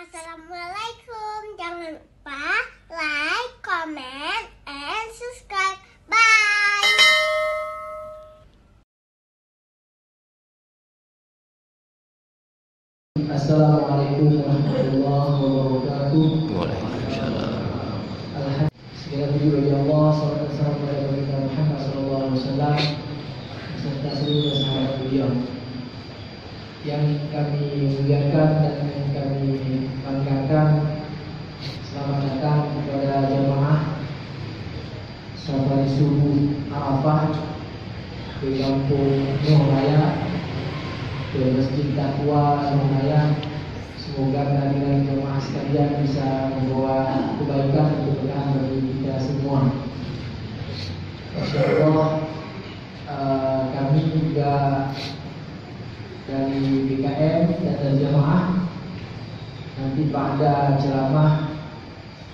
Assalamualaikum. Jangan lupa like, comment, and subscribe. Bye. Assalamualaikum warahmatullahi wabarakatuh. Waalaikumsalam. Segala puji bagi Allah, salawat dan salam kepada Nabi Muhammad SAW beserta seluruh sahabat beliau yang kami muliakan dan yang kami banggakan. Selamat datang kepada jamaah safari subuh Arafah di kampung Nuh Raya, ke Masjid Taqwa Nuh Raya. Semoga kehadiran jemaah sekalian bisa membawa kebaikan untuk berkah bagi kita semua. Insyaallah kami juga dari BKM dan dari jemaah nanti pada ceramah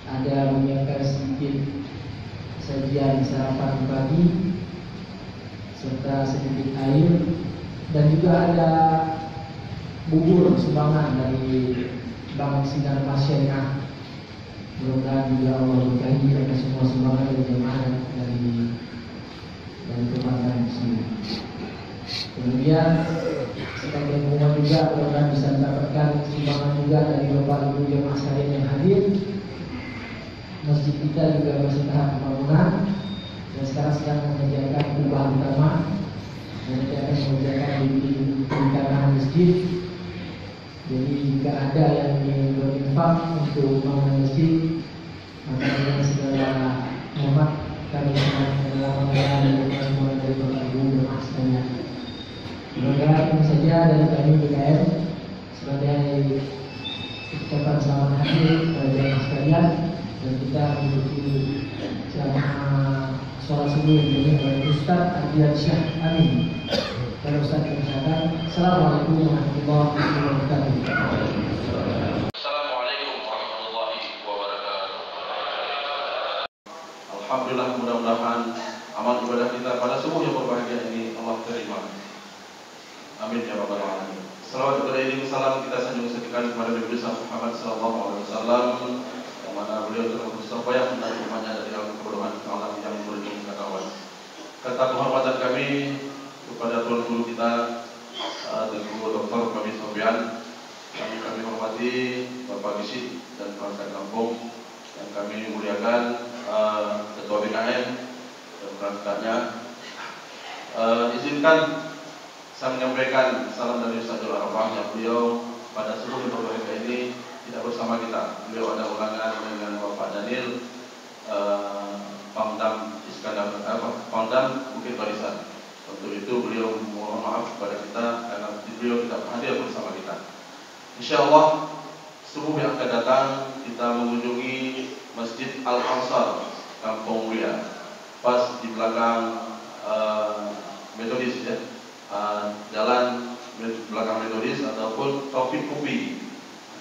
ada menyiapkan sedikit sajian sarapan pagi serta sedikit air, dan juga ada bubur sumbangan dari Bank Sinar Masyarakat. Mudah-mudahan juga Allah berkahi atas semua sumbangan dari jemaah dari keluarga muslim. Kemudian sebagai pengumuman juga mudah-mudahan bisa mendapatkan sumbangan juga dari Bapak Ibu jemaah sekalian yang hadir. Masjid kita juga masih tahap pembangunan dan sekarang sedang mengerjakan perubahan utama, dan nanti akan mengerjakan di tanah masjid. Jadi jika ada yang ingin berinfak untuk membangun masjid, maka dengan segala hormat kami sangat mengucapkan semua dari Bapak Ibu jemaah sekalian. Semoga ini saja dari kami BKM sebagai ucapan selamat hadir kepada jemaah sekalian, dan kita menuju ceramah sholat subuh yang dipimpin oleh Ustaz Ardian Syah Amin. Dan Ustaz mengucapkan Assalamualaikum warahmatullahi wabarakatuh. Assalamualaikum warahmatullahi wabarakatuh. Alhamdulillah, mudah-mudahan amal ibadah kita pada subuh yang berbahagia ini Allah terima. Amin ya rabbal alamin. Salawat kepada ini salam kita sanjung sekian kepada Nabi Muhammad sallallahu alaihi wasallam, yang mana beliau telah berusaha payah menarik umatnya dari alam kebodohan ke alam yang berujung ketahuan. Kata penghormatan kami kepada tuan guru kita, Guru Dr. Kami Sofian, kami hormati Bapak Gisi dan perangkat kampung, yang kami muliakan Ketua BKM dan perangkatnya. Izinkan saya menyampaikan salam dari Ustadzul Arafah yang beliau pada seluruh berbahagia ini tidak bersama kita. Beliau ada ulangan dengan Bapak Daniel, Pangdam Iskandar, Pangdam Bukit Barisan. Untuk itu beliau mohon maaf kepada kita karena beliau tidak hadir bersama kita. Insyaallah subuh yang akan datang kita mengunjungi Masjid Al-Ansar Kampung Mulia, pas di belakang Metodis ya, jalan belakang Metodis ataupun Taufik Kopi,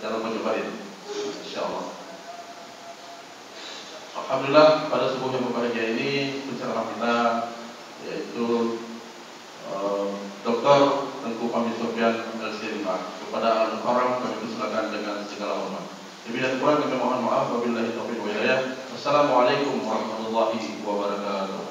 Jalan Majobarin. Insyaallah. Alhamdulillah pada subuh yang berbahagia ini penceramah kita yaitu Dr. Tengku Kami Sofian LC5. Kepada Al-Mukarram kami persilakan dengan segala hormat. Lebih dan kurang kami mohon maaf. Wabillahi taufiq wal hidayah. Wassalamualaikum warahmatullahi wabarakatuh.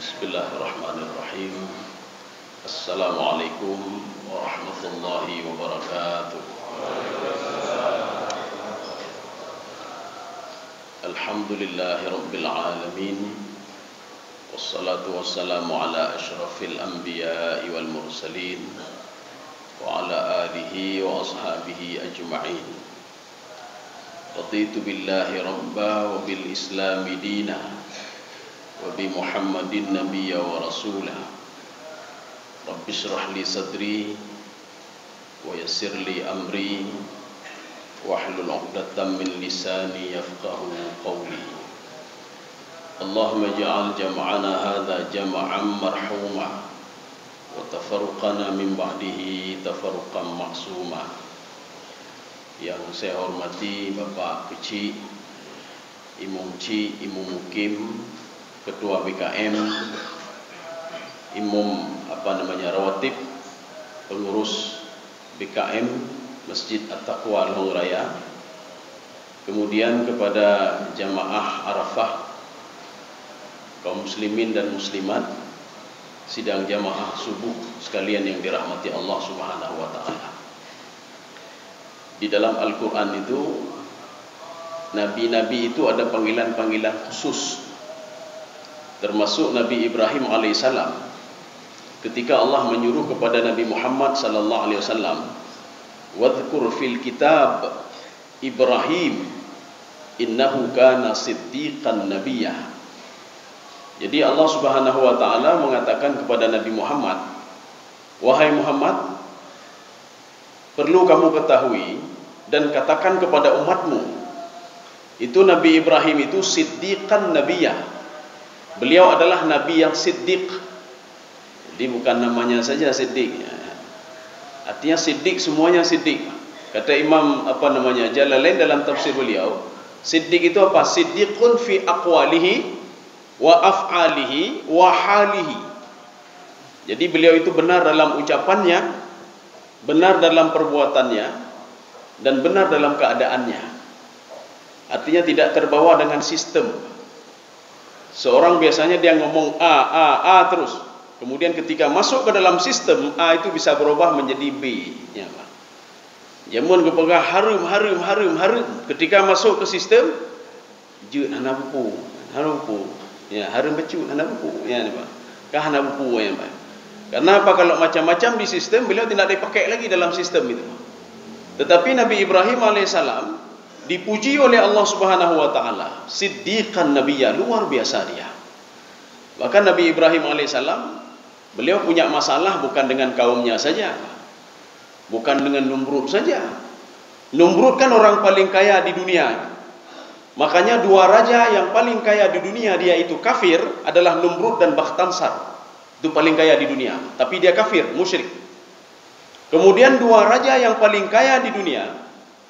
Bismillahirrahmanirrahim. Assalamualaikum warahmatullahi wabarakatuh. Alhamdulillahi rabbil alamin. Wassalatu wassalamu ala asyrafil anbiya'i wal mursalin wa ala alihi wa ashabihi ajma'in. Raditu billahi rabba wa bil islami dina wa bi Muhammadin nabiyya wa rasulah. Rabbi shrah li sadri wa yassir li amri wahlul 'uqdatam min lisani yafqahu qawli. Allahumma ij'al jam'ana hadza jam'an marhuma wa tafarruqana min ba'dihi tafarruqan ma'suma. Yang saya hormati Bapak Kecik, Imam Cik, Imam Mukim, Ketua BKM, Imam Rawatib, pengurus BKM Masjid At-Taqwa Long Raya, kemudian kepada jamaah Arafah, kaum muslimin dan muslimat, sidang jamaah subuh sekalian yang dirahmati Allah Subhanahu wa taala. Di dalam Al-Qur'an itu nabi-nabi itu ada panggilan-panggilan khusus. Termasuk Nabi Ibrahim alaihissalam, ketika Allah menyuruh kepada Nabi Muhammad sallallahu alaihi wasallam, "Wadhkur fil kitab Ibrahim innahu kana siddiqan nabiyyah." Jadi Allah Subhanahu wa taala mengatakan kepada Nabi Muhammad, "Wahai Muhammad, perlu kamu ketahui dan katakan kepada umatmu, itu Nabi Ibrahim itu siddiqan nabiyyah." Beliau adalah nabi yang siddiq. Jadi bukan namanya saja siddiq. Artinya siddiq, semuanya siddiq. Kata Imam Jalalain dalam tafsir beliau, siddiq itu apa? Siddiqun fi aqwalihi wa af'alihi wa halihi. Jadi beliau itu benar dalam ucapannya, benar dalam perbuatannya, dan benar dalam keadaannya. Artinya tidak terbawa dengan sistem. Seorang biasanya dia ngomong A terus. Kemudian ketika masuk ke dalam sistem, A itu bisa berubah menjadi B. Ya, Pak. Jamun kepegah harum. Ketika masuk ke sistem, jut hana buku. Ya, harum becut hana buku. Ya, Pak. Kah hana buku ya, Pak. Karena apa? Kalau macam-macam di sistem, beliau tidak dipakai lagi dalam sistem itu. Tetapi Nabi Ibrahim alaihissalam dipuji oleh Allah Subhanahu wa taala, siddiqan nabiyya, luar biasa dia. Bahkan Nabi Ibrahim alaihissalam, beliau punya masalah bukan dengan kaumnya saja, bukan dengan Numrud saja. Numrud kan orang paling kaya di dunia. Makanya dua raja yang paling kaya di dunia dia itu kafir adalah Numrud dan Bakhtansar. Itu paling kaya di dunia, tapi dia kafir, musyrik. Kemudian dua raja yang paling kaya di dunia,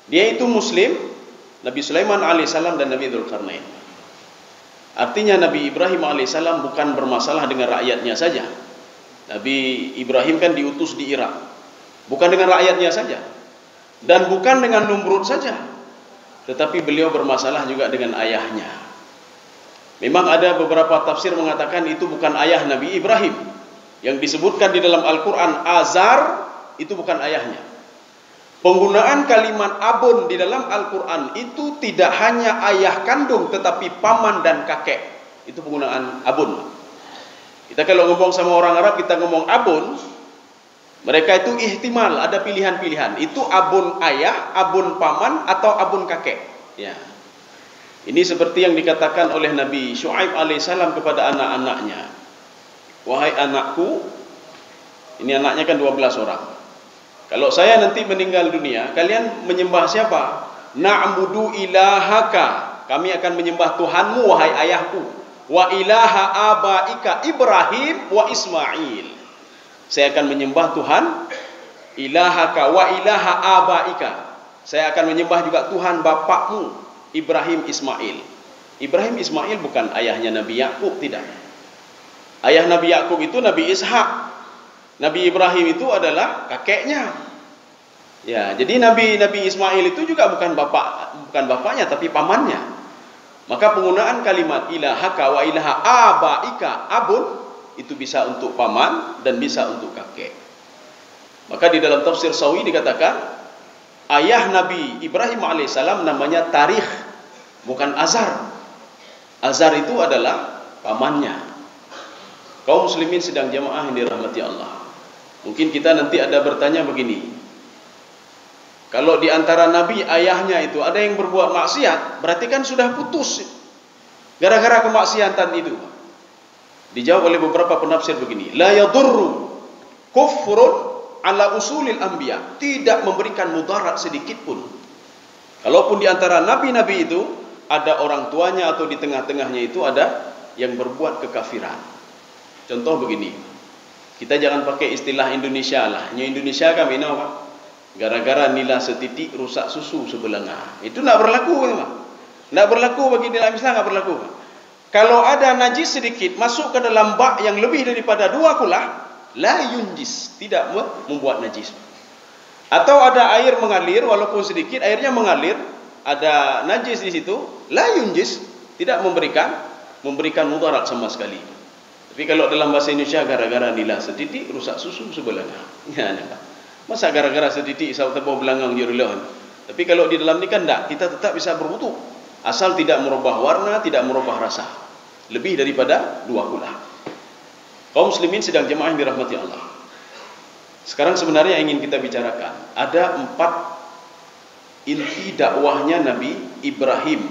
dia itu muslim, Nabi Sulaiman alaihissalam dan Nabi Dzulkarnain. Artinya Nabi Ibrahim alaihissalam bukan bermasalah dengan rakyatnya saja. Nabi Ibrahim kan diutus di Irak, bukan dengan rakyatnya saja, dan bukan dengan Numrud saja, tetapi beliau bermasalah juga dengan ayahnya. Memang ada beberapa tafsir mengatakan itu bukan ayah Nabi Ibrahim. Yang disebutkan di dalam Al-Quran Azar itu bukan ayahnya. Penggunaan kalimat abun di dalam Al-Quran itu tidak hanya ayah kandung, tetapi paman dan kakek. Itu penggunaan abun. Kita kalau ngomong sama orang Arab, kita ngomong abun, mereka itu ihtimal, ada pilihan-pilihan. Itu abun ayah, abun paman, atau abun kakek. Ya. Ini seperti yang dikatakan oleh Nabi Syuaib alaihissalam kepada anak-anaknya. "Wahai anakku," ini anaknya kan 12 orang. "Kalau saya nanti meninggal dunia, kalian menyembah siapa? Na'budu ilahaka. Kami akan menyembah Tuhanmu, wahai ayahku. Wa ilaha abaika Ibrahim wa Ismail. Saya akan menyembah Tuhan ilahaka wa ilaha abaika. Saya akan menyembah juga Tuhan bapakmu Ibrahim Ismail." Ibrahim Ismail bukan ayahnya Nabi Yakub, tidak. Ayah Nabi Yakub itu Nabi Ishak. Nabi Ibrahim itu adalah kakeknya. Ya, jadi Nabi Ismail itu juga bukan bapaknya, tapi pamannya. Maka penggunaan kalimat ilahaka wa ilaha abaika, abun, itu bisa untuk paman dan bisa untuk kakek. Maka di dalam tafsir Sawi dikatakan ayah Nabi Ibrahim alaihissalam namanya Tarikh, bukan Azar. Azar itu adalah pamannya. Kaum muslimin sedang jamaah yang dirahmati Allah. Mungkin kita nanti ada bertanya begini, kalau di antara Nabi ayahnya itu ada yang berbuat maksiat, berarti kan sudah putus gara-gara kemaksiatan itu. Dijawab oleh beberapa penafsir begini, la yadurru kufrun ala usulil anbiya, tidak memberikan mudarat sedikit pun. Kalaupun di antara nabi-nabi itu ada orang tuanya atau di tengah-tengahnya itu ada yang berbuat kekafiran. Contoh begini, kita jangan pakai istilah Indonesia lah. Indonesia kami tahu Pak. Gara-gara nila setitik rusak susu sebelengah. Itu tidak berlaku Pak. Tidak berlaku bagi dalam Islam, tidak berlaku. Kalau ada najis sedikit masuk ke dalam bak yang lebih daripada 2 kulah, la yunjis, tidak membuat najis. Atau ada air mengalir walaupun sedikit, airnya mengalir, ada najis di situ, la yunjis, tidak memberikan mudarat sama sekali. Tapi kalau dalam bahasa Indonesia gara-gara nila setitik rusak susu sebelengah. Ya, Pak. Masa gara-gara setitik isau tebau belangang jurulah. Tapi kalau di dalam ni kan tak, kita tetap bisa berwudu. Asal tidak merubah warna, tidak merubah rasa. Lebih daripada 2 kulah. Kaum muslimin sedang jemaah yang dirahmati Allah. Sekarang sebenarnya ingin kita bicarakan, ada 4 inti dakwahnya Nabi Ibrahim.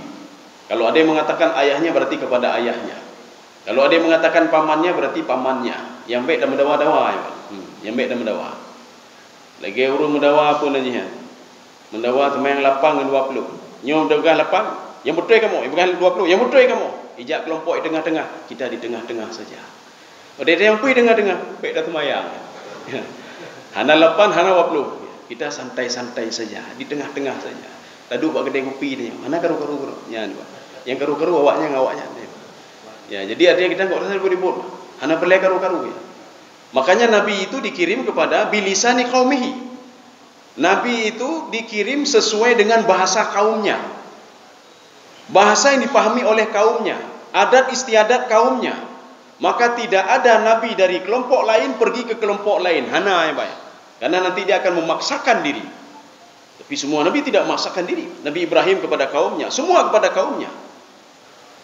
Kalau ada yang mengatakan ayahnya berarti kepada ayahnya. Kalau ada yang mengatakan pamannya berarti pamannya. Yang baik dan mendawa-dawa ya. Yang baik dan mendawa. Lagi urun mendawa pun aja. Mendawa sama yang 8 dengan 20. Nyom degah 8, yang betul kamu, bukan 20, yang betul kamu. Ijak kelompok di tengah-tengah, kita di tengah-tengah saja. Ada yang pergi tengah-tengah, baik dah semayang. Hana 8, hana 20. Kita santai-santai saja, di tengah-tengah saja. Tadi buat kedai kopi dia. Mana karu-karu? Ya, yang karu-karu awaknya. Ya, jadi artinya kita enggak usah ribut-ribut. Hana perlu karu-karu ya. Makanya Nabi itu dikirim kepada bilisani qaumihi. Nabi itu dikirim sesuai dengan bahasa kaumnya. Bahasa yang dipahami oleh kaumnya, adat istiadat kaumnya. Maka tidak ada nabi dari kelompok lain pergi ke kelompok lain. Hana ya baik. Karena nanti dia akan memaksakan diri. Tapi semua nabi tidak memaksakan diri. Nabi Ibrahim kepada kaumnya, semua kepada kaumnya.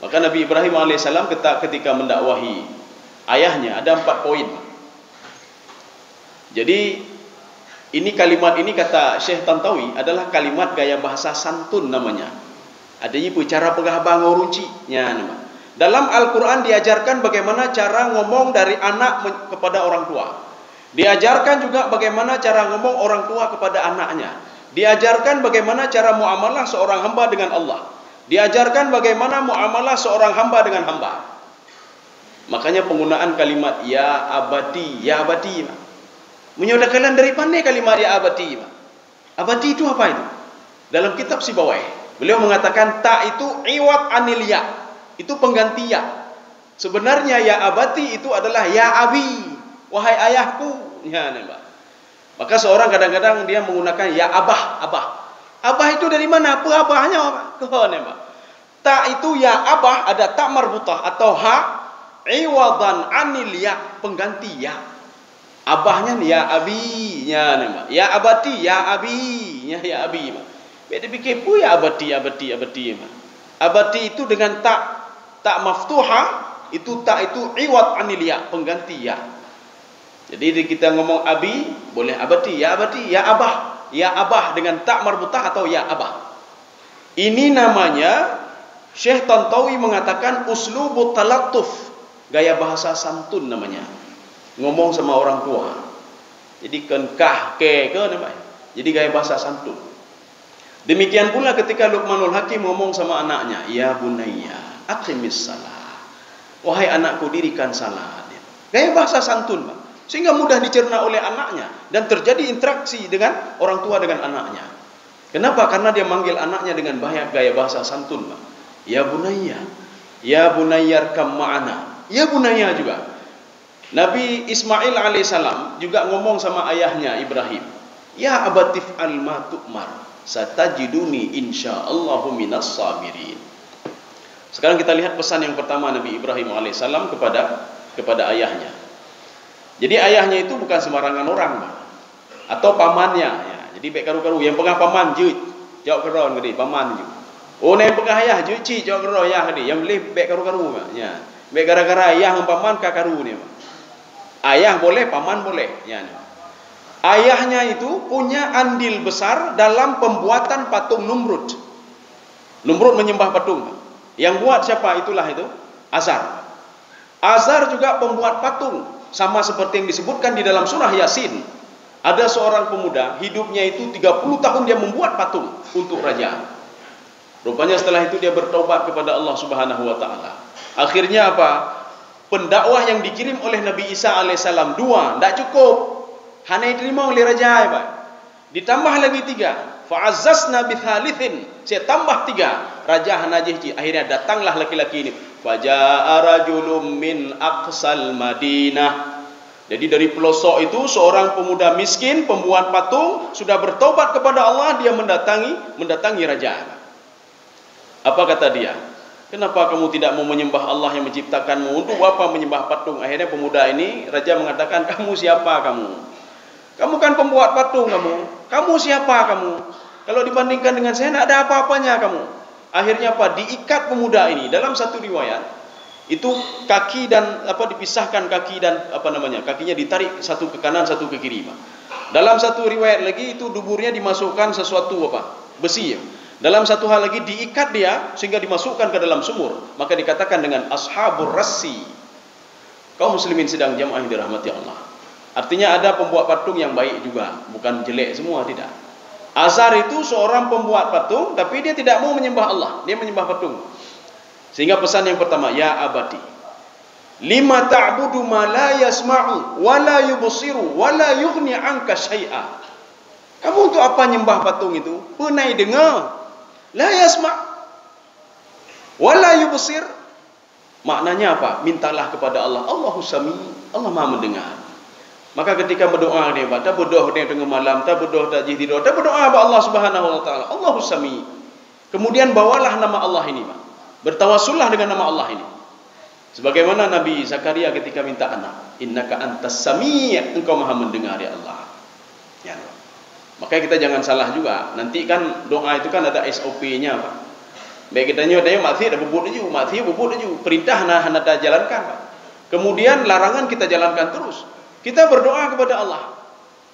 Maka Nabi Ibrahim alaihissalam ketika mendakwahi ayahnya ada 4 poin. Jadi ini kalimat ini kata Syekh Tantawi adalah kalimat gaya bahasa santun namanya. Adanya cara pegah bangun runcinya nama. Dalam Al-Quran diajarkan bagaimana cara ngomong dari anak kepada orang tua. Diajarkan juga bagaimana cara ngomong orang tua kepada anaknya. Diajarkan bagaimana cara muamalah seorang hamba dengan Allah. Diajarkan bagaimana muamalah seorang hamba dengan hamba. Makanya penggunaan kalimat ya abadi, ya abadi. Menyodakkan dari mana kalimat ya abadi? Abadi itu apa itu? Dalam kitab Sibawai, beliau mengatakan ta itu iwat anil ya. Itu pengganti ya. Sebenarnya ya abadi itu adalah ya abi, wahai ayahku. Ya, Mbak. Maka seorang kadang-kadang dia menggunakan ya abah. Abah itu dari mana? Apa abahnya? Mbak. Ta itu ya abah ada ta marbutah atau ha iwadan anil ya, pengganti ya. Abahnya ya abinya Mbak. Ya abadi, ya abinya ya abi. Beda pikir pun ya abadi. Mbak. Abadi itu dengan tak maftuha, itu tak itu iwat anil ya, pengganti ya. Jadi kita ngomong abi boleh abadi, ya abah. Ya abah dengan tak marbutah atau ya abah. Ini namanya Syekh Tantawi mengatakan uslubut talattuf, gaya bahasa santun namanya. Ngomong sama orang tua. Jadi kenkah ke namanya. Jadi gaya bahasa santun. Demikian pula ketika Luqmanul Hakim ngomong sama anaknya, ya bunayya aqimis salah. Wahai anakku, dirikan salat. Gaya bahasa santun, Pak. Sehingga mudah dicerna oleh anaknya dan terjadi interaksi dengan orang tua dengan anaknya. Kenapa? Karena dia manggil anaknya dengan gaya bahasa santun, Pak. Ya bunayya, ya bunayyarkam ma'ana. Ya bunayya juga. Nabi Ismail alaihissalam juga ngomong sama ayahnya Ibrahim, ya abatif al ma tu'mar satajiduni insyaallahu minas sabirin. Sekarang kita lihat pesan yang pertama Nabi Ibrahim alaihissalam kepada ayahnya. Jadi ayahnya itu bukan sembarangan orang, atau pamannya ya. Jadi baik karu-karu yang pengah paman je jawab keron gede paman je. Oh nek pengah ayah je ci jawab keron ayah gede. Yang boleh baik karu-karu ya. Baik gara-gara ayah dengan paman ka karu ni. Ayah boleh, paman boleh. Ya. Ayahnya itu punya andil besar dalam pembuatan patung Numrud. Numrud menyembah patung. Yang buat siapa? Itulah itu Azar. Azar juga pembuat patung. Sama seperti yang disebutkan di dalam surah Yasin. Ada seorang pemuda, hidupnya itu 30 tahun dia membuat patung untuk raja. Rupanya setelah itu dia bertobat kepada Allah Subhanahu wa taala. Akhirnya apa? Pendakwah yang dikirim oleh Nabi Isa alaihissalam 2, tidak cukup. Hanya diterima oleh raja, Pak. Ditambah lagi 3. Fa'azzazna bithalithin. Saya tambah 3. Raja Hanajih. Akhirnya datanglah laki-laki ini. Faja'a rajulun min aqsal Madinah. Jadi dari pelosok itu seorang pemuda miskin, pembuat patung, sudah bertobat kepada Allah, dia mendatangi raja. Apa kata dia? Kenapa kamu tidak mau menyembah Allah yang menciptakanmu? Untuk apa menyembah patung? Akhirnya pemuda ini, raja mengatakan, kamu siapa kamu? Kamu kan pembuat patung kamu. Kamu siapa kamu? Kalau dibandingkan dengan saya, tidak ada apa-apanya kamu. Akhirnya apa? Diikat pemuda ini. Dalam satu riwayat, itu kaki dan dipisahkan kaki dan kakinya ditarik satu ke kanan, satu ke kiri. Dalam satu riwayat lagi, itu duburnya dimasukkan sesuatu besi. Dalam satu hal lagi diikat dia sehingga dimasukkan ke dalam sumur. Maka dikatakan dengan ashabur rassi. Kaum muslimin sedang jamaah yang dirahmati Allah. Artinya ada pembuat patung yang baik juga, bukan jelek semua, tidak. Azar itu seorang pembuat patung, tapi dia tidak mau menyembah Allah, dia menyembah patung. Sehingga pesan yang pertama, ya abadi, lima ta'budu ma la yasma'u wa la yubsiru wa la yughni 'anka syai'a. Kamu untuk apa nyembah patung itu? Pernah dengar? La yasma' wala yubsir. Maknanya apa? Mintalah kepada Allah. Allahu sami, Allah Maha mendengar. Maka ketika berdoa dia, tak berdoa dia tengah malam, tak berdoa tak tidur, tak berdoa kepada Allah Subhanahu wa taala. Allahu sami. Kemudian bawalah nama Allah ini, Pak. Bertawassullah dengan nama Allah ini. Sebagaimana Nabi Zakaria ketika minta anak, innaka antas sami', engkau Maha mendengar ya Allah. Ya Allah. Makanya kita jangan salah juga. Nanti kan doa itu kan ada SOP-nya, Pak. Baik kita nyodanya mati ada bubut aja, mati bubut aja. Perintah nada jalankan, Pak. Kemudian larangan kita jalankan terus. Kita berdoa kepada Allah.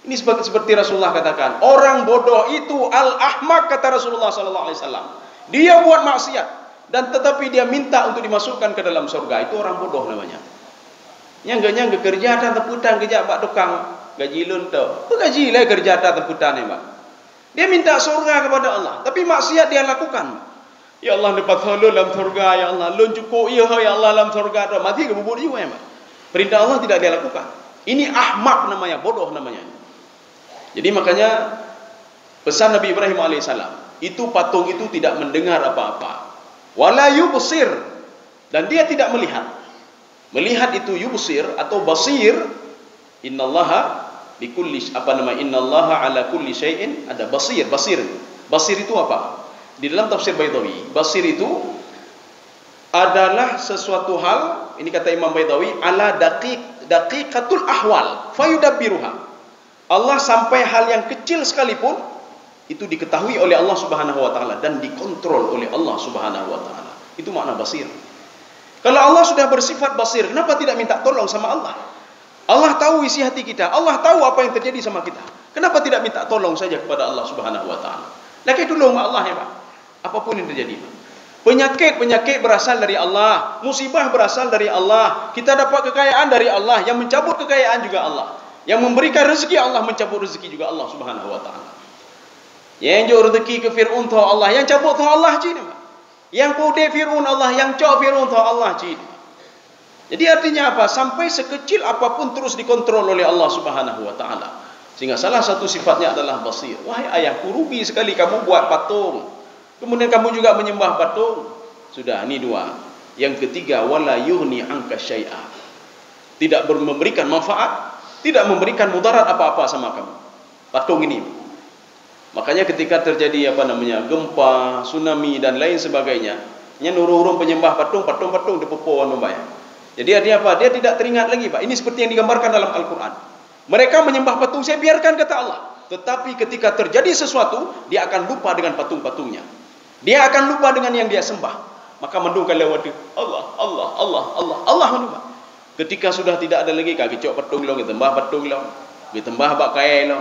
Ini seperti Rasulullah katakan, orang bodoh itu al-ahmak, kata Rasulullah sallallahu alaihi wasallam. Dia buat maksiat dan tetapi dia minta untuk dimasukkan ke dalam surga. Itu orang bodoh namanya. Nyangga kerja dan teputan kerja Pak tukang gaji lun tu. Gaji lah kerja atas temputan ni, Pak. Dia minta surga kepada Allah, tapi maksiat dia lakukan. Ya Allah, dapat halal dalam surga, ya Allah. Lun cukup ya Allah dalam surga tu. Mati ke bubur juga, ya, Pak. Perintah Allah tidak dia lakukan. Ini ahmak namanya, bodoh namanya. Jadi makanya pesan Nabi Ibrahim alaihissalam, itu patung itu tidak mendengar apa-apa. Wala yubsir, dan dia tidak melihat. Melihat itu yubsir atau basir. Innallaha bikulli innallaha ala kulli syai'in ada basir. Basir itu apa? Di dalam tafsir Baidawi, basir itu adalah sesuatu hal, ini kata Imam Baidawi, ala daqiqatul ahwal fayudabbiruha. Allah sampai hal yang kecil sekalipun itu diketahui oleh Allah Subhanahu wa taala dan dikontrol oleh Allah Subhanahu wa taala. Itu makna basir. Kalau Allah sudah bersifat basir, kenapa tidak minta tolong sama Allah? Allah tahu isi hati kita. Allah tahu apa yang terjadi sama kita. Kenapa tidak minta tolong saja kepada Allah Subhanahu wa taala? Lagi dulu sama Allah, ya, Pak. Apapun yang terjadi, Pak. Penyakit berasal dari Allah, musibah berasal dari Allah. Kita dapat kekayaan dari Allah, yang mencabut kekayaan juga Allah. Yang memberikan rezeki Allah, mencabut rezeki juga Allah Subhanahu wa taala. Yang jauh rezeki ke Fir'aun tu Allah, yang cabut tu Allah cina, Pak. Yang pudih Fir'aun Allah, yang cok Fir'aun tu Allah cina. Jadi artinya apa? Sampai sekecil apapun terus dikontrol oleh Allah Subhanahu wa taala. Sehingga salah satu sifatnya adalah basir. Wahai ayahku, rugi sekali kamu buat patung. Kemudian kamu juga menyembah patung. Sudah, ini 2. Yang ketiga, wala yughni 'anka syai'a. Tidak memberikan manfaat, tidak memberikan mudarat apa-apa sama kamu. Patung ini. Makanya ketika terjadi gempa, tsunami dan lain sebagainya, nurung-urung penyembah patung dipepuan membayar. Jadi artinya apa? Dia tidak teringat lagi, Pak. Ini seperti yang digambarkan dalam Al-Quran. Mereka menyembah patung, saya biarkan kata Allah. Tetapi ketika terjadi sesuatu, dia akan lupa dengan patung-patungnya. Dia akan lupa dengan yang dia sembah. Maka mendungkan lewat Allah menumpah. Ketika sudah tidak ada lagi, kaki cok patung lo, ditembah patung lo, ditembah bak kaya lo,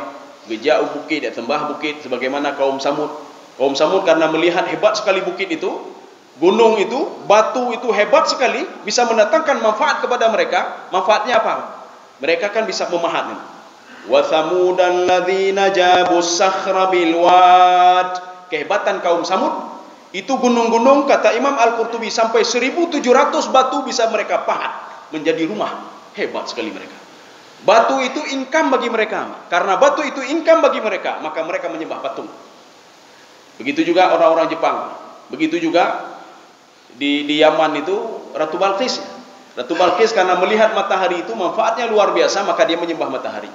gejau bukit, dia tembah bukit. Sebagaimana kaum Samud. Kaum Samud karena melihat hebat sekali bukit itu, gunung itu, batu itu hebat sekali, bisa mendatangkan manfaat kepada mereka. Manfaatnya apa? Mereka kan bisa memahat. Wa thamudan ladzina jabus sakhra bil wad. Kehebatan kaum Samud Itu gunung-gunung, kata Imam Al-Qurtubi, sampai 1.700 batu bisa mereka pahat menjadi rumah. Hebat sekali mereka. Batu itu income bagi mereka. Karena batu itu income bagi mereka, maka mereka menyembah patung. Begitu juga orang-orang Jepang. Begitu juga di Yaman itu Ratu Balqis. Ratu Balqis karena melihat matahari itu manfaatnya luar biasa, maka dia menyembah matahari.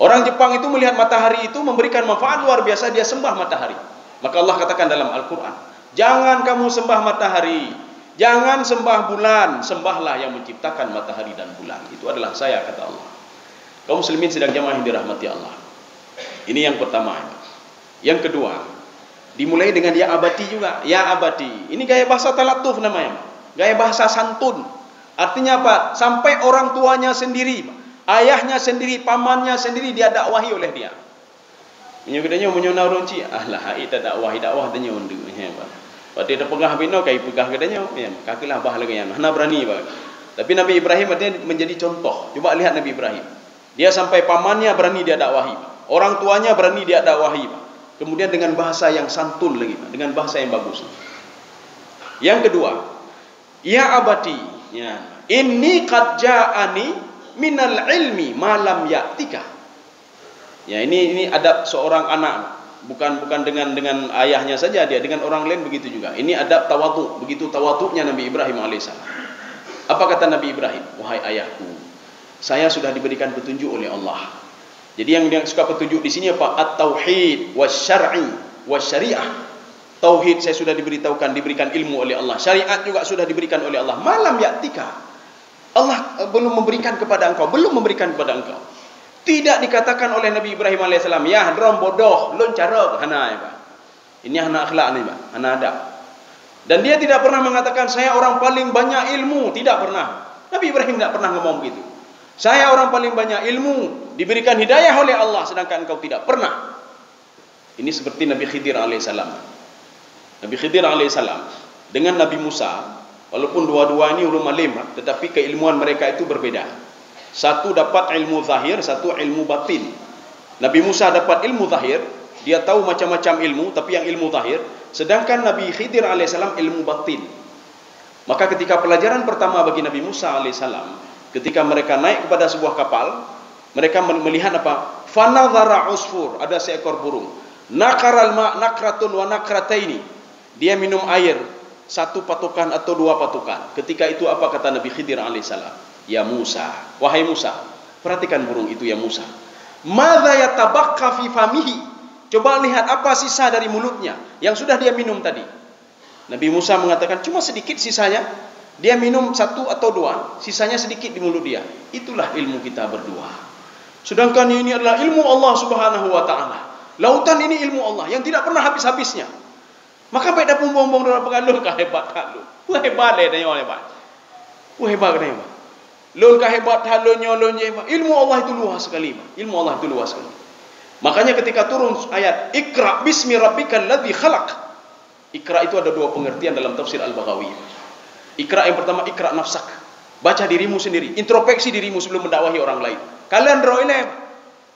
Orang Jepang itu melihat matahari itu memberikan manfaat luar biasa, dia sembah matahari. Maka Allah katakan dalam Al-Quran, jangan kamu sembah matahari, jangan sembah bulan, sembahlah yang menciptakan matahari dan bulan. Itu adalah saya, kata Allah. Kaum muslimin sedang jamaah yang dirahmati Allah. Ini yang pertama. Yang kedua, dimulai dengan ya abati juga. Ya abati, ini gaya bahasa talatuf namanya, gaya bahasa santun. Artinya apa? Sampai orang tuanya sendiri, ayahnya sendiri, pamannya sendiri, dia dakwahi oleh dia. Menyuguhnya menyona ronci, lah ita dakwahi tanya undu. Waktu dia pegah bino, kai pegah katanya, kakilah bah lagi yang mana berani bah. Tapi Nabi Ibrahim artinya menjadi contoh. Coba lihat Nabi Ibrahim, dia sampai pamannya berani dia dakwahi, orang tuanya berani dia dakwahi. Kemudian dengan bahasa yang santun lagi, dengan bahasa yang bagus. Yang kedua, ya abati, ya, inni qad ja'ani minal ilmi ma lam ya'tika. Ya, ini adab seorang anak, bukan dengan ayahnya saja, dia dengan orang lain begitu juga. Ini adab tawadhu, begitu tawadhunya Nabi Ibrahim alaihissalam. Apa kata Nabi Ibrahim? Wahai ayahku, saya sudah diberikan petunjuk oleh Allah. Jadi yang suka petunjuk di sini apa? At-tauhid wasyar'i wasyariah. Tauhid saya sudah diberikan ilmu oleh Allah. Syariat juga sudah diberikan oleh Allah. Malam ya'tika. Allah belum memberikan kepada engkau, Tidak dikatakan oleh Nabi Ibrahim alaihissalam, ya drom bodoh, lon cara hana ya, Pak. Ini hana akhlak nih, Pak. Hana adab. Dan dia tidak pernah mengatakan saya orang paling banyak ilmu, tidak pernah. Nabi Ibrahim tidak pernah ngomong begitu. Saya orang paling banyak ilmu, diberikan hidayah oleh Allah, sedangkan engkau tidak pernah. Ini seperti Nabi Khidir alaihissalam. Nabi Khidir alaihissalam dengan Nabi Musa, walaupun dua-dua ini ulama alim, tetapi keilmuan mereka itu berbeda. Satu dapat ilmu zahir, satu ilmu batin. Nabi Musa dapat ilmu zahir, dia tahu macam-macam ilmu, tapi yang ilmu zahir. Sedangkan Nabi Khidir alaihissalam ilmu batin. Maka ketika pelajaran pertama bagi Nabi Musa alaihissalam, ketika mereka naik kepada sebuah kapal, mereka melihat apa? Fanadhara usfur, ada seekor burung. Nakaral ma nakratun wa nakrataini. Dia minum air, satu patukan atau dua patukan. Ketika itu apa kata Nabi Khidir alaihissalam? Ya Musa, wahai Musa, perhatikan burung itu ya Musa. Madza yatabaqqa fi famihi? Coba lihat apa sisa dari mulutnya yang sudah dia minum tadi. Nabi Musa mengatakan cuma sedikit sisanya. Dia minum satu atau dua, sisanya sedikit di mulut dia. Itulah ilmu kita berdua. Sedangkan ini adalah ilmu Allah Subhanahu wa taala. Lautan ini ilmu Allah yang tidak pernah habis-habisnya. Maka baik dah bumbung dalam pengalun kah hebat kalu. Wah hebat le tanya hebat. Wah hebat kena hebat. Lon kah hebat halonyo lonye. Ilmu Allah itu luas sekali. Ilmu Allah itu luas sekali. Makanya ketika turun ayat Iqra bismi rabbikal ladzi khalaq. Iqra itu ada dua pengertian dalam tafsir Al-Baghawi. Iqra yang pertama Iqra nafsak. Baca dirimu sendiri, introspeksi dirimu sebelum mendakwahi orang lain. Kalian ro ini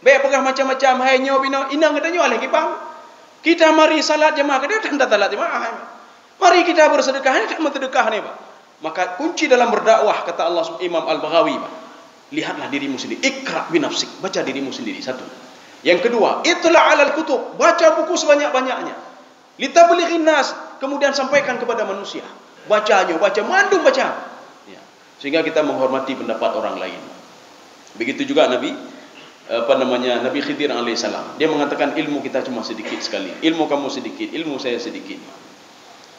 baik pegah macam-macam hai nyo bino inang katanya oleh kipang. Kita mari salat jemaah kada tanda salat jemaah. Mari kita bersedekah ini tak sedekah nih, Pak. Maka kunci dalam berdakwah kata Allah Imam Al-Baghawi, Pak. Lihatlah dirimu sendiri, Iqra bi nafsik, baca dirimu sendiri satu. Yang kedua, itla' 'alal kutub, baca buku sebanyak-banyaknya. Litablighin nas, kemudian sampaikan kepada manusia. Bacanya, baca mandum baca. Ya. Sehingga kita menghormati pendapat orang lain. Begitu juga Nabi Khidir alaihissalam. Dia mengatakan ilmu kita cuma sedikit sekali. Ilmu kamu sedikit, ilmu saya sedikit.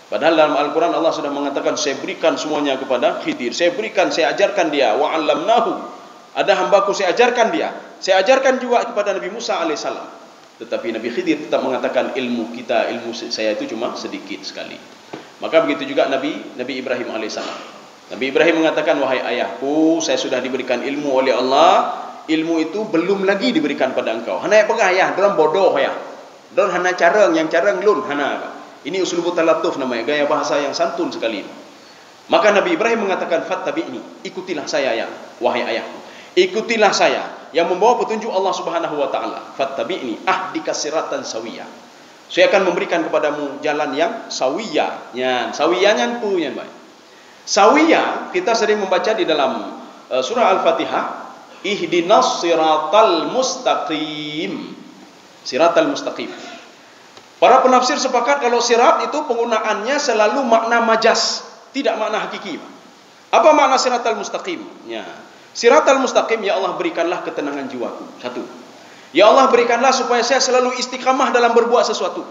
Padahal dalam Al-Quran Allah sudah mengatakan saya berikan semuanya kepada Khidir. Saya ajarkan dia. Wa 'allamnahu. Ada hambaku saya ajarkan dia. Saya ajarkan juga kepada Nabi Musa alaihissalam. Tetapi Nabi Khidir tetap mengatakan ilmu saya itu cuma sedikit sekali. Maka begitu juga Nabi Ibrahim alaihissalam. Nabi Ibrahim mengatakan wahai ayahku, saya sudah diberikan ilmu oleh Allah. Ilmu itu belum lagi diberikan pada engkau. Hana pegah ya, dalam bodoh ya. Don hana careng, yang careng lun hana. Ini uslubut talatuf namanya, gaya bahasa yang santun sekali. Maka Nabi Ibrahim mengatakan fattabi'ni, ikutilah saya ya wahai ayahku. Ikutilah saya yang membawa petunjuk Allah Subhanahu wa taala. Fattabi'ni ahdika siratan sawiyah. Saya akan memberikan kepadamu jalan yang sawiyah. Sawiyahnya punya baik. Sawiyah kita sering membaca di dalam surah Al-Fatihah, ihdinas siratal mustaqim. Siratal mustaqim. Para penafsir sepakat kalau sirat itu penggunaannya selalu makna majas, tidak makna hakiki. Apa makna siratal mustaqim? Siratal mustaqim, ya Allah berikanlah ketenangan jiwaku. Satu. Ya Allah berikanlah supaya saya selalu istiqamah dalam berbuat sesuatu.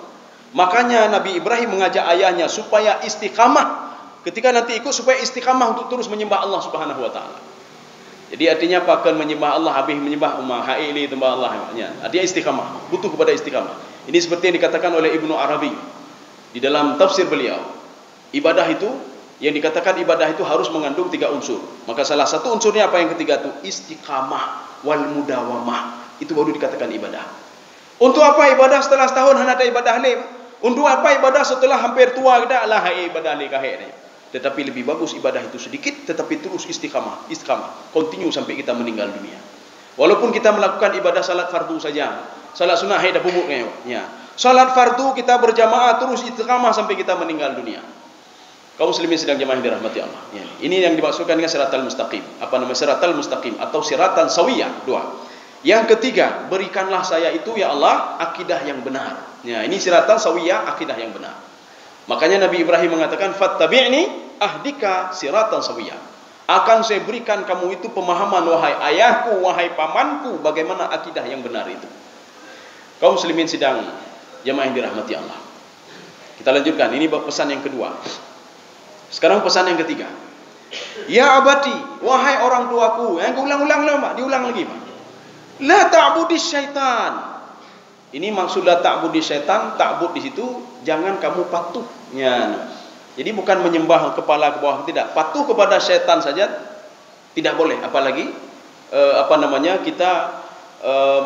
Makanya Nabi Ibrahim mengajak ayahnya supaya istiqamah. Ketika nanti ikut supaya istiqamah untuk terus menyembah Allah Subhanahu wa taala. Jadi artinya pakan menyembah Allah habis menyembah ummah haili tambah Allah. Dia istiqamah, butuh kepada istiqamah. Ini seperti yang dikatakan oleh Ibnu Arabi di dalam tafsir beliau. Ibadah itu, yang dikatakan ibadah itu harus mengandung 3 unsur. Maka salah satu unsurnya apa yang ketiga itu? Istiqamah wal mudawamah. Itu baru dikatakan ibadah. Untuk apa ibadah setelah setahun hanya ada ibadah lim? Untuk apa ibadah setelah hampir tua kita lah ibadah li kahek. Tetapi lebih bagus ibadah itu sedikit tetapi terus istiqamah, continue sampai kita meninggal dunia. Walaupun kita melakukan ibadah salat fardu saja, salat sunnah hai dah bubuknya. Salat fardu kita berjamaah terus istiqamah sampai kita meninggal dunia. Kaum muslimin sedang jemaah yang dirahmati Allah. Ini yang dimaksudkan dengan siratal mustaqim. Apa nama siratal mustaqim atau siratan sawiyah? 2. Yang ketiga, berikanlah saya itu ya Allah akidah yang benar. Ini siratan sawiyah, akidah yang benar. Makanya Nabi Ibrahim mengatakan fattabi'ni ahdika siratan sawiyah. Akan saya berikan kamu itu pemahaman wahai ayahku, wahai pamanku, bagaimana akidah yang benar itu. Kaum muslimin sidang jemaah yang dirahmati Allah. Kita lanjutkan, ini pesan yang kedua. Sekarang pesan yang ketiga. Ya abati, wahai orang tuaku. Yang ulang-ulang lama, diulang lagi Pak. La ta'budis syaitan. Ini maksud la ta'budis syaitan, ta'bud di situ jangan kamu patuh. Jadi bukan menyembah kepala ke bawah, tidak. Patuh kepada syaitan saja tidak boleh. Apalagi kita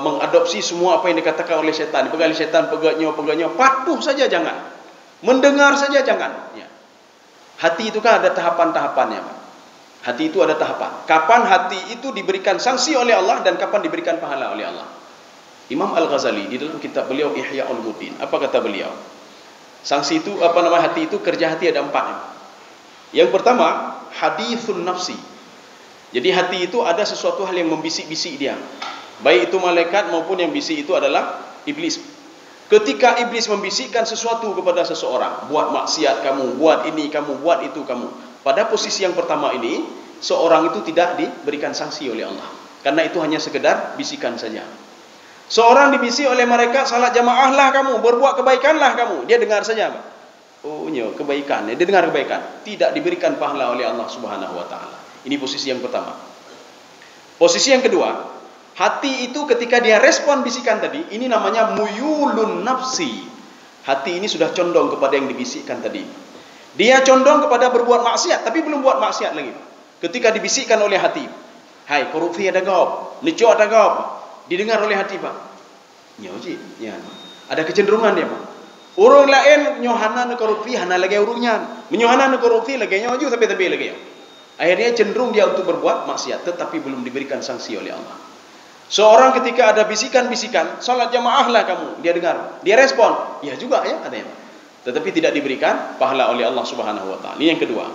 mengadopsi semua apa yang dikatakan oleh syaitan. Pegali syaitan, pegaknya, patuh saja jangan. Mendengar saja jangan. Hati itu kan ada tahapan-tahapannya. Hati itu ada tahapan. Kapan hati itu diberikan sanksi oleh Allah dan kapan diberikan pahala oleh Allah. Imam Al-Ghazali di dalam kitab beliau Ihya Ulumuddin, apa kata beliau? Sanksi itu hati itu, kerja hati ada 4. Yang pertama, hadithun nafsi. Jadi hati itu ada sesuatu hal yang membisik-bisik dia. Baik itu malaikat maupun yang bisik itu adalah iblis. Ketika iblis membisikkan sesuatu kepada seseorang, buat maksiat kamu, buat ini kamu, buat itu kamu. Pada posisi yang pertama ini, seorang itu tidak diberikan sanksi oleh Allah. Karena itu hanya sekedar bisikan saja. Seorang dibisik oleh mereka, salat jamaahlah kamu, berbuat kebaikanlah kamu. Dia dengar saja. Oh, kebaikan. Dia dengar kebaikan. Tidak diberikan pahala oleh Allah Subhanahu wa taala. Ini posisi yang pertama. Posisi yang kedua, hati itu ketika dia respon bisikan tadi, ini namanya muyulun nafsi. Hati ini sudah condong kepada yang dibisikkan tadi. Dia condong kepada berbuat maksiat, tapi belum buat maksiat lagi. Ketika dibisikkan oleh hati, hai korupsi ada gop, lecok ada gop, didengar oleh hati Pak. Ada kecenderungan dia Pak. Orang lain nyohana ne korupsi, hana lagi urungnya. Menyohana ne korupsi lagi nyoju tapi lagi. Akhirnya cenderung dia untuk berbuat maksiat, tetapi belum diberikan sanksi oleh Allah. Seorang ketika ada bisikan-bisikan, salat jamaahlah kamu, dia dengar, dia respon, ya juga ya ada yang. Tetapi tidak diberikan pahala oleh Allah Subhanahu wa taala. Ini yang kedua.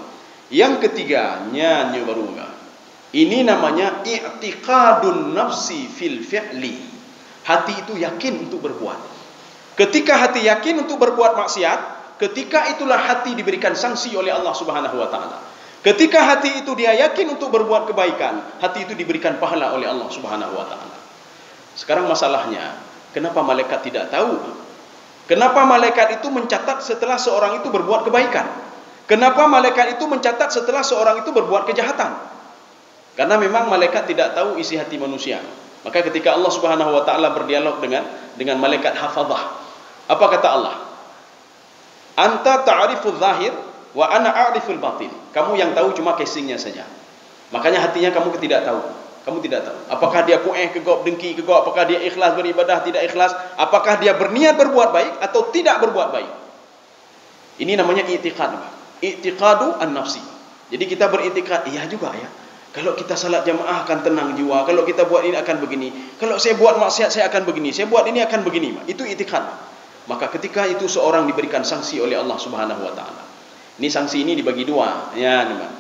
Yang ketiganya baru enggak. Ini namanya i'tiqadun nafsi fil fi'li. Hati itu yakin untuk berbuat. Ketika hati yakin untuk berbuat maksiat, ketika itulah hati diberikan sanksi oleh Allah Subhanahu wa taala. Ketika hati itu dia yakin untuk berbuat kebaikan, hati itu diberikan pahala oleh Allah Subhanahu wa taala. Sekarang masalahnya, kenapa malaikat tidak tahu? Kenapa malaikat itu mencatat setelah seorang itu berbuat kebaikan? Kenapa malaikat itu mencatat setelah seorang itu berbuat kejahatan? Karena memang malaikat tidak tahu isi hati manusia. Maka ketika Allah Subhanahu wa taala berdialog dengan malaikat hafazah, apa kata Allah? Anta ta'riful zahir wa ana a'riful batin. Kamu yang tahu cuma casingnya saja. Makanya hatinya kamu tidak tahu. Kamu tidak tahu. Apakah dia kueh kegop dengki kegop, apakah dia ikhlas beribadah tidak ikhlas, apakah dia berniat berbuat baik atau tidak berbuat baik. Ini namanya i'tiqad. I'tiqadu an-nafsi. Jadi kita beriktikad, iya juga ya. Kalau kita salat jamaah akan tenang jiwa, kalau kita buat ini akan begini, kalau saya buat maksiat saya akan begini, saya buat ini akan begini. Itu i'tiqad. maka ketika itu seorang diberikan sanksi oleh Allah Subhanahu wa taala. Ini sanksi ini dibagi dua, ya, teman.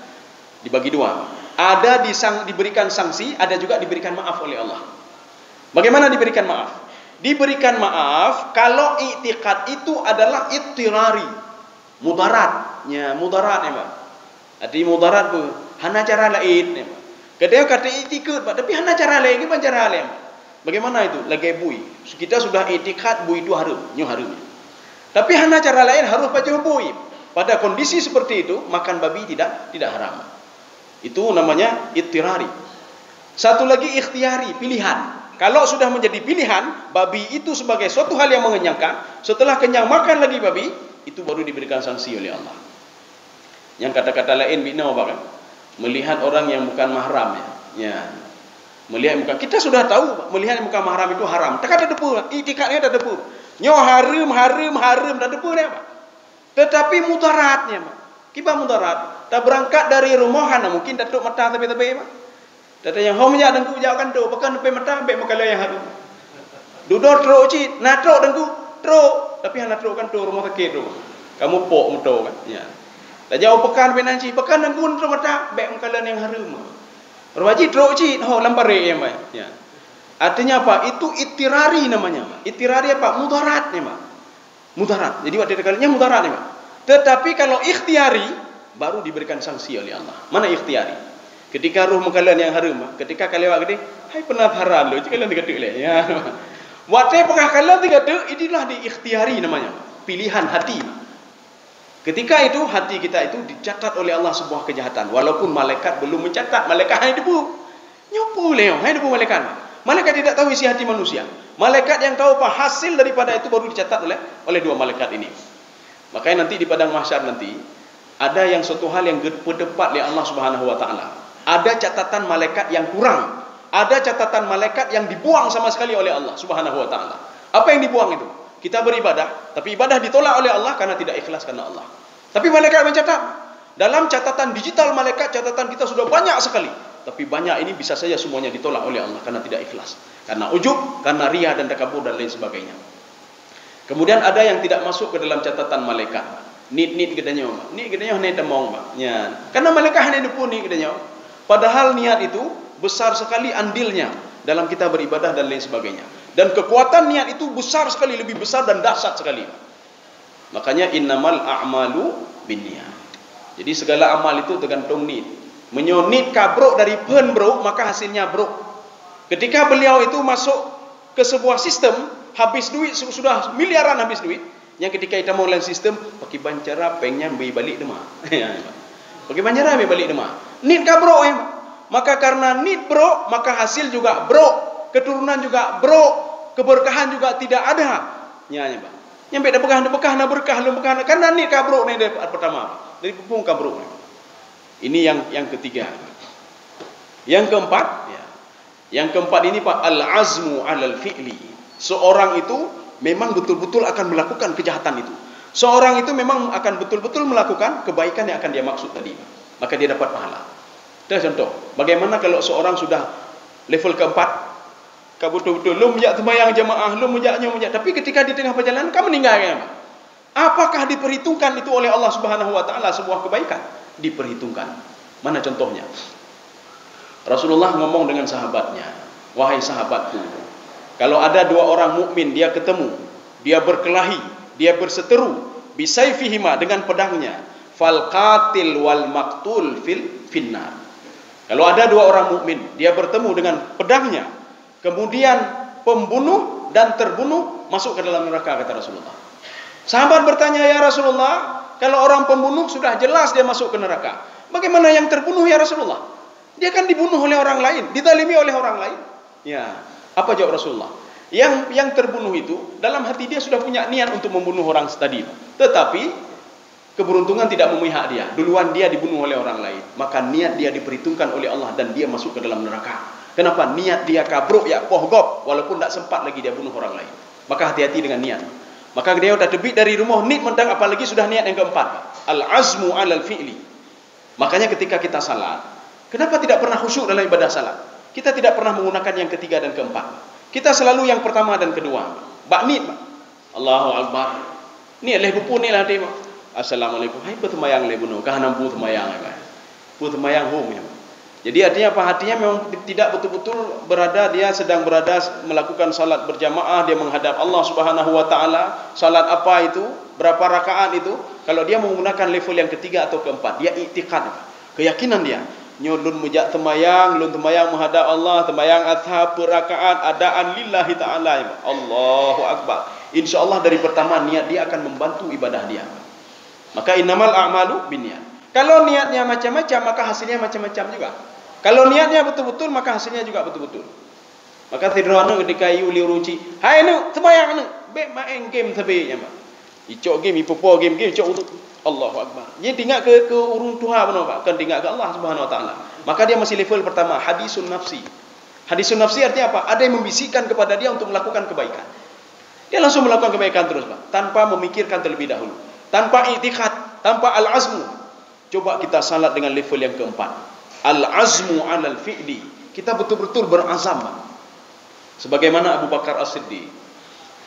Dibagi dua. Ada diberikan sanksi, ada juga diberikan maaf oleh Allah. Bagaimana diberikan maaf? Diberikan maaf kalau i'tiqad itu adalah ittirari, mudarat, ya, mudarat ya, Pak. Arti mudarat tu hana cara lain, ya, Pak. Kadang kata i'tiqad, Pak, tapi hana cara lain, gimana cara lain, Pak? Bagaimana itu? Lagi bui. Kita sudah i'tiqad bui itu haram, harumnya. Tapi hana cara lain harus baca bui. Pada kondisi seperti itu, makan babi tidak haram. Itu namanya ittirari. Satu lagi ikhtiyari, pilihan. Kalau sudah menjadi pilihan, babi itu sebagai suatu hal yang mengenyangkan, setelah kenyang makan lagi babi, itu baru diberikan sanksi oleh Allah. Yang kata-kata lain bina apa kan? Melihat orang yang bukan mahram, ya. Melihat muka, kita sudah tahu melihat muka mahram itu haram. Tak ada depu, i'tikadnya ada depu. Nyo haram dah depu dia, Pak. Tetapi mudaratnya, Pak. Kiba mudarat. Tak berangkat dari rumahan, mungkin datuk mata tapi-tapi, Pak. Tata yang hom ja dengku jauhkan tu, bukan depan mata ambek makala yang harum. Dudor tro cit, natro dengku, tro, tapi hana tro kan tu rumah sakit tu. Kamu pok moto kan, ya. Tak jauh pekan benanci, pekan dengku tro mata ambek makala yang harum. Rawaji tro cit, ho lampare ya, Pak. Ya. Artinya apa? Itu ittirari namanya, Pak. Ittirari apa? Mudarat nih, Pak. Mudarat. Jadi waktu kalinya mudarat nih, Pak. Tetapi kalau ikhtiyari baru diberikan sanksi oleh Allah. Mana ikhtiyari? Ketika ruh makalan yang haram, ketika kalian gede, hai pernah haram lo, kalian tiga tu le. Ya. Waktu pernah kalian tiga tu, inilah diikhtiyari namanya, pilihan hati. Ketika itu hati kita itu dicatat oleh Allah sebuah kejahatan, walaupun malaikat belum mencatat, malaikat hanya debu, nyopu leo, hanya debu malaikat. Malaikat tidak tahu isi hati manusia. Malaikat yang tahu apa hasil daripada itu baru dicatat oleh dua malaikat ini. Makanya nanti di padang mahsyar nanti ada yang suatu hal yang berdebat oleh Allah Subhanahu wa taala. Ada catatan malaikat yang kurang, ada catatan malaikat yang dibuang sama sekali oleh Allah Subhanahu wa taala. Apa yang dibuang itu? Kita beribadah, tapi ibadah ditolak oleh Allah karena tidak ikhlas karena Allah. Tapi malaikat mencatat. Dalam catatan digital malaikat, catatan kita sudah banyak sekali. Tapi banyak ini bisa saja semuanya ditolak oleh Allah karena tidak ikhlas. Karena ujub, karena riya dan takabur dan lain sebagainya. Kemudian ada yang tidak masuk ke dalam catatan malaikat. Nit gedanya, nit gedanya hanya demong, ya. Karena malaikat hanya depu nit gedanya. Padahal niat itu besar sekali andilnya dalam kita beribadah dan lain sebagainya. Dan kekuatan niat itu besar sekali, lebih besar dan dahsyat sekali. Makanya innamal a'malu binniyat. Jadi segala amal itu tergantung niat. Menyonit kabrok dari pen bro, maka hasilnya bro. Ketika beliau itu masuk ke sebuah sistem, habis duit sudah miliaran habis duit. Yang ketika kita mau lain sistem, pakai bancara pengen beli balik demah. Pakai bancara beli balik demah. Nit kabrok maka karena nit bro, maka hasil juga bro. Keturunan juga bro, keberkahan juga tidak ada. Nyanya, Pak. Nyampe dah berkah, nak berkah, karena nit kabrok ni dari pertama. Dari pupung kabrok ni. Ini yang ketiga. Yang keempat, ya. Yang keempat ini Pak, al-azmu 'alal fi'li. Seorang itu memang betul-betul akan melakukan kejahatan itu. Seorang itu memang akan betul-betul melakukan kebaikan yang akan dia maksud tadi. Maka dia dapat pahala. Itu contoh. Bagaimana kalau seorang sudah level keempat, kau betul-betul lu menjak sembahyang jamaah, lu menjaknya, tapi ketika di tengah perjalanan kamu meninggalkan. Apakah diperhitungkan itu oleh Allah Subhanahu wa taala sebuah kebaikan? Diperhitungkan. Mana contohnya? Rasulullah ngomong dengan sahabatnya, wahai sahabatku, kalau ada dua orang mukmin dia ketemu, dia berkelahi, dia berseteru, bisayfihima dengan pedangnya, fal qatil wal maqtul finnar. Kalau ada dua orang mukmin, dia bertemu dengan pedangnya, kemudian pembunuh dan terbunuh masuk ke dalam neraka, kata Rasulullah. Sahabat bertanya, ya Rasulullah, kalau orang pembunuh sudah jelas dia masuk ke neraka, bagaimana yang terbunuh ya Rasulullah? Dia kan dibunuh oleh orang lain, dizalimi oleh orang lain. Ya, apa jawab Rasulullah? Yang terbunuh itu dalam hati dia sudah punya niat untuk membunuh orang tadi, tetapi keberuntungan tidak memihak dia. Duluan dia dibunuh oleh orang lain, maka niat dia diperhitungkan oleh Allah dan dia masuk ke dalam neraka. Kenapa? Niat dia kabruk ya pohgop, walaupun tak sempat lagi dia bunuh orang lain. Maka hati-hati dengan niat. Maka dia sudah terbit dari rumah nit mentang, apalagi sudah niat yang keempat, al-azmu 'alal fi'li. Makanya ketika kita salat, kenapa tidak pernah khusyuk dalam ibadah salat? Kita tidak pernah menggunakan yang ketiga dan keempat. Kita selalu yang pertama dan kedua. Baknit, Allahu Akbar. Ni leh bupu ni lah dia. Assalamualaikum. Hai bertemayang leh bunuh. Kah nampu temayang apa? Bu temayang home ya. Jadi artinya apa? Hatinya memang tidak betul-betul berada, dia sedang berada melakukan salat berjamaah, dia menghadap Allah Subhanahu wa taala. Salat apa itu? Berapa rakaat itu? Kalau dia menggunakan level yang ketiga atau keempat, dia i'tiqad. Keyakinan dia. Nyolun mujak temayang, lun temayang menghadap Allah, temayang ashab perakaat adaan lillahi taala. Allahu akbar. Insyaallah dari pertama niat dia akan membantu ibadah dia. Maka innamal a'malu binniyat. Kalau niatnya macam-macam, maka hasilnya macam-macam juga. Kalau niatnya betul-betul, maka hasilnya juga betul-betul. Maka tidurana ketika iu liu ruci, hai nu temayang nu, be main game tabe ya mak. Icok game, ipopo game icok untuk Allahu akbar. Dia tinggal ke urung Tuhan benar Pak, kan tinggal ke Allah Subhanahu wa taala. Maka dia masih level pertama, hadisun nafsi. Hadisun nafsi artinya apa? Ada yang membisikkan kepada dia untuk melakukan kebaikan. Dia langsung melakukan kebaikan terus Pak, tanpa memikirkan terlebih dahulu. Tanpa i'tiqad, tanpa al-azmu. Coba kita salat dengan level yang keempat. Al-azmu 'alal fi'li. Kita betul-betul berazam. Sebagaimana Abu Bakar As-Siddiq.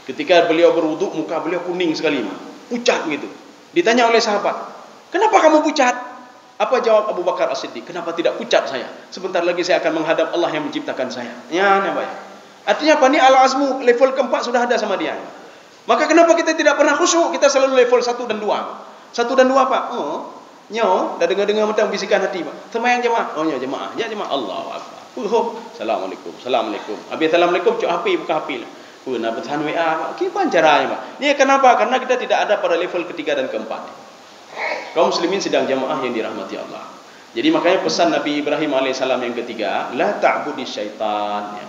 Ketika beliau berwuduk, muka beliau kuning sekali, pucat begitu. Ditanya oleh sahabat, "Kenapa kamu pucat?" Apa jawab Abu Bakar As-Siddiq? "Kenapa tidak pucat saya? Sebentar lagi saya akan menghadap Allah yang menciptakan saya." Ya, namanya. Artinya apa? Ni al-azmu level keempat sudah ada sama dia. Maka kenapa kita tidak pernah khusyuk? Kita selalu level 1 dan 2. 1 dan 2 Pak. Nyo, dah dengar-dengar macam bisikan hati Pak. Semayang jemaah. Oh, nyo jemaah. Ya jemaah. Allahu akbar. Assalamualaikum. Assalamualaikum. Habis assalamualaikum cuk HP buka HP lah. Nak bertahan WA Pak. Gimana caranya Pak? Ni kenapa? Karena kita tidak ada pada level ketiga dan keempat. Kaum muslimin sedang jemaah yang dirahmati Allah. Jadi makanya pesan Nabi Ibrahim alaihissalam yang ketiga, la ta'budi syaitan. Ya,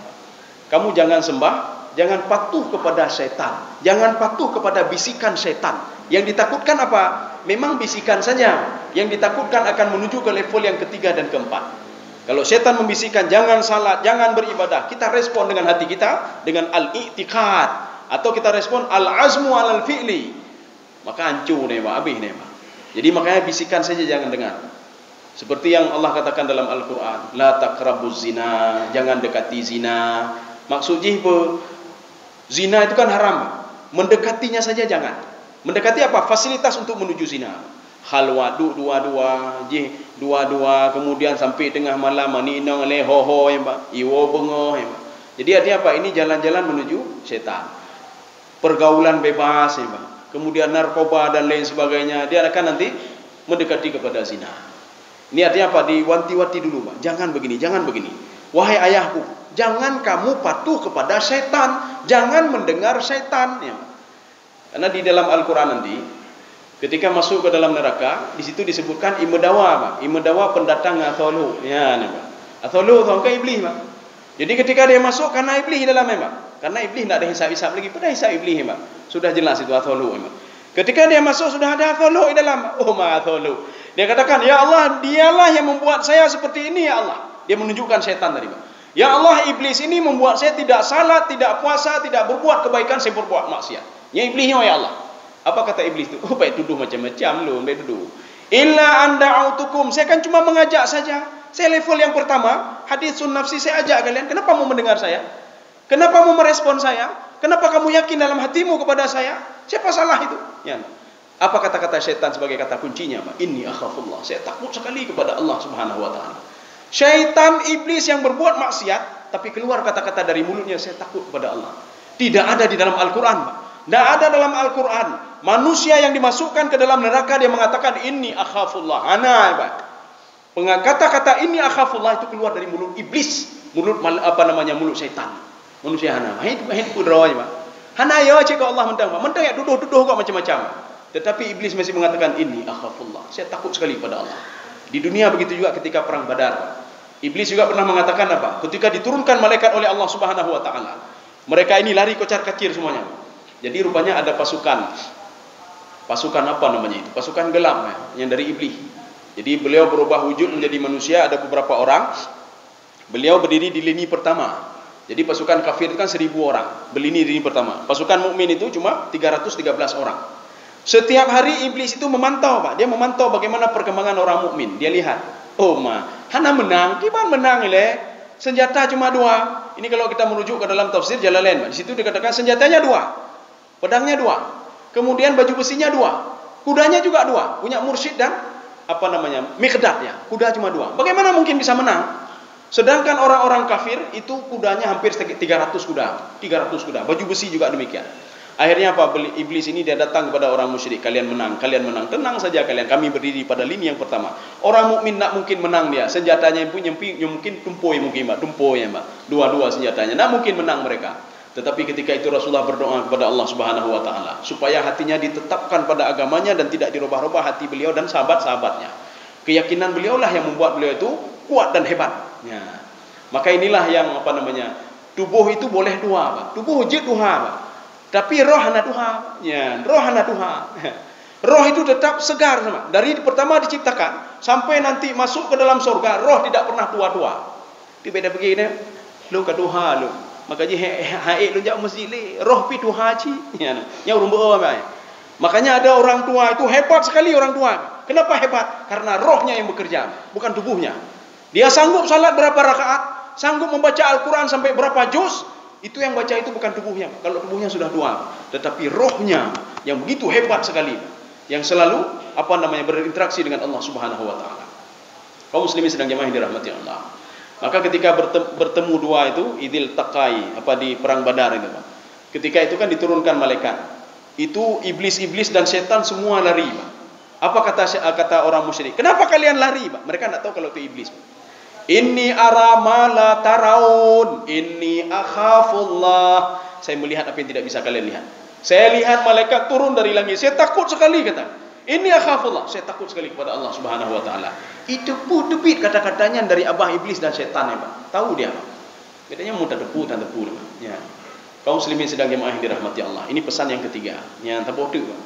kamu jangan sembah, jangan patuh kepada syaitan, jangan patuh kepada bisikan syaitan. Yang ditakutkan apa? Memang bisikan saja. Yang ditakutkan akan menuju ke level yang ketiga dan keempat. Kalau syaitan membisikkan jangan salat, jangan beribadah, kita respon dengan hati kita dengan al-i'tiqad, atau kita respon al-azmu 'alal fi'li, maka hancur nih Pak, habis nih Pak. Jadi makanya bisikan saja jangan dengar. Seperti yang Allah katakan dalam Al-Quran, la taqrabuz zina, jangan dekati zina. Maksudnya apa? Zina itu kan haram. Mendekatinya saja jangan. Mendekati apa? Fasilitas untuk menuju zina. Halwa dua-dua, dua-dua, kemudian sampai tengah malam mani inang le ho ya Pak. Iwo bengoh ya Pak. Jadi artinya apa? Ini jalan-jalan menuju setan. Pergaulan bebas ya Pak. Kemudian narkoba dan lain sebagainya. Dia akan nanti mendekati kepada zina. Ini artinya apa? Diwanti-wanti dulu Pak. Jangan begini, jangan begini. Wahai ayahku, jangan kamu patuh kepada setan, jangan mendengar setan ya Pak. Karena di dalam Al-Quran nanti ketika masuk ke dalam neraka, di situ disebutkan imedawa Pak. Imedawa pendatang atholu. Ya nih Pak. Atholu itu kan iblis Pak. Jadi ketika dia masuk karena iblis dalam Pak. Karena iblis tidak ada hisab-hisab lagi. Pada hisab iblis Pak. Sudah jelas itu atholu Pak. Ketika dia masuk sudah ada atholu di dalam. Oh ma atholu. Dia katakan, "Ya Allah, dialah yang membuat saya seperti ini ya Allah." Dia menunjukkan setan tadi Pak. "Ya Allah, iblis ini membuat saya tidak salat, tidak puasa, tidak berbuat kebaikan, saya berbuat maksiat." Ya iblisnya ya Allah. Apa kata iblis itu? Oh, baik tuduh macam-macam lu, baik tuduh. Illa anda autukum, saya kan cuma mengajak saja. Saya level yang pertama, hadisun nafsi, saya ajak kalian. Kenapa mau mendengar saya? Kenapa mau merespon saya? Kenapa kamu yakin dalam hatimu kepada saya? Siapa salah itu? Ya. Apa kata-kata syaitan sebagai kata kuncinya? Inni akhafullah. Saya takut sekali kepada Allah Subhanahu wa taala. Syaitan iblis yang berbuat maksiat, tapi keluar kata-kata dari mulutnya, saya takut kepada Allah. Tidak ada di dalam Al-Quran, Pak. Tidak ada dalam Al-Quran manusia yang dimasukkan ke dalam neraka dia mengatakan inni akhafullah. Ana Pak. Kata-kata inni akhafullah itu keluar dari mulut iblis, mulut mulut syaitan. Manusia hana. Itu drawanya Pak. Hana ya cik Allah mentang Pak. Mentang ya tuduh-tuduh kok macam-macam. Tetapi iblis masih mengatakan inni akhafullah. Saya takut sekali pada Allah. Di dunia begitu juga ketika perang Badar. Iblis juga pernah mengatakan apa? Ketika diturunkan malaikat oleh Allah Subhanahu wa taala. Mereka ini lari kocar-kacir semuanya. Jadi rupanya ada pasukan apa namanya itu? Pasukan gelap yang dari iblis. Jadi beliau berubah wujud menjadi manusia, ada beberapa orang. Beliau berdiri di lini pertama. Jadi pasukan kafir itu kan 1000 orang, berdiri di lini pertama. Pasukan mukmin itu cuma 313 orang. Setiap hari iblis itu memantau, Pak. Dia memantau bagaimana perkembangan orang mukmin. Dia lihat, oh hana menang, gimana menang le? Senjata cuma 2. Ini kalau kita merujuk ke dalam tafsir Jalalain, Pak. Di situ dikatakan senjatanya 2. Pedangnya 2. Kemudian baju besinya 2. Kudanya juga 2. Punya mursyid dan Miqdad. Kuda cuma 2. Bagaimana mungkin bisa menang? Sedangkan orang-orang kafir itu kudanya hampir 300 kuda. 300 kuda. Baju besi juga demikian. Akhirnya apa? Iblis ini dia datang kepada orang musyrik. Kalian menang. Tenang saja kalian. Kami berdiri pada lini yang pertama. Orang mukmin nak mungkin menang dia. Senjatanya yang mungkin tumpoi mungkin mbak. Tumpoi mbak. Dua-dua senjatanya. Nak mungkin menang mereka. Tetapi ketika itu Rasulullah berdoa kepada Allah Subhanahu Wa Taala supaya hatinya ditetapkan pada agamanya dan tidak dirubah-rubah hati beliau dan sahabat-sahabatnya. Keyakinan beliau lah yang membuat beliau itu kuat dan hebat. Ya. Maka inilah yang tubuh itu boleh 2 pak. Tubuh je 2 pak. Tapi roh hana Tuhan. Ya, roh hana Tuhan. Roh itu tetap segar sama. Dari pertama diciptakan sampai nanti masuk ke dalam surga, roh tidak pernah tua-tua. Di beda begini, lu ke Tuhan lu. Makanya haik lu jak masjid le, roh pi Tuhan ci. Ya, yang rumbo mai. Makanya ada orang tua itu hebat sekali orang tua. Kenapa hebat? Karena rohnya yang bekerja, bukan tubuhnya. Dia sanggup salat berapa rakaat, sanggup membaca Al-Quran sampai berapa juz. Itu yang baca itu bukan tubuhnya. Kalau tubuhnya sudah tua, tetapi rohnya yang begitu hebat sekali, yang selalu berinteraksi dengan Allah Subhanahu Wa Taala. Kaum muslimin sedang jemaah yang dirahmati Allah. Maka ketika bertemu 2 itu, idil taqai di perang Badar itu, Pak. Ketika itu kan diturunkan malaikat. Itu iblis-iblis dan setan semua lari, Pak. Apa kata orang musyrik? Kenapa kalian lari, Pak? Mereka tidak tahu kalau itu iblis, Pak. Inni ara ma la taraun, inni akhafullah. Saya melihat apa yang tidak bisa kalian lihat. Saya lihat malaikat turun dari langit. Saya takut sekali kata. Inni akhafullah. Saya takut sekali kepada Allah Subhanahu Wa Taala. Itu tepit kata-katanya dari abah iblis dan setan ya Pak. Tahu dia Pak. Katanya mudah tepu dan tepu Pak. Ya. Kaum muslimin sedang jemaah yang dirahmati Allah. Ini pesan yang ketiga. Yang terbodoh Pak.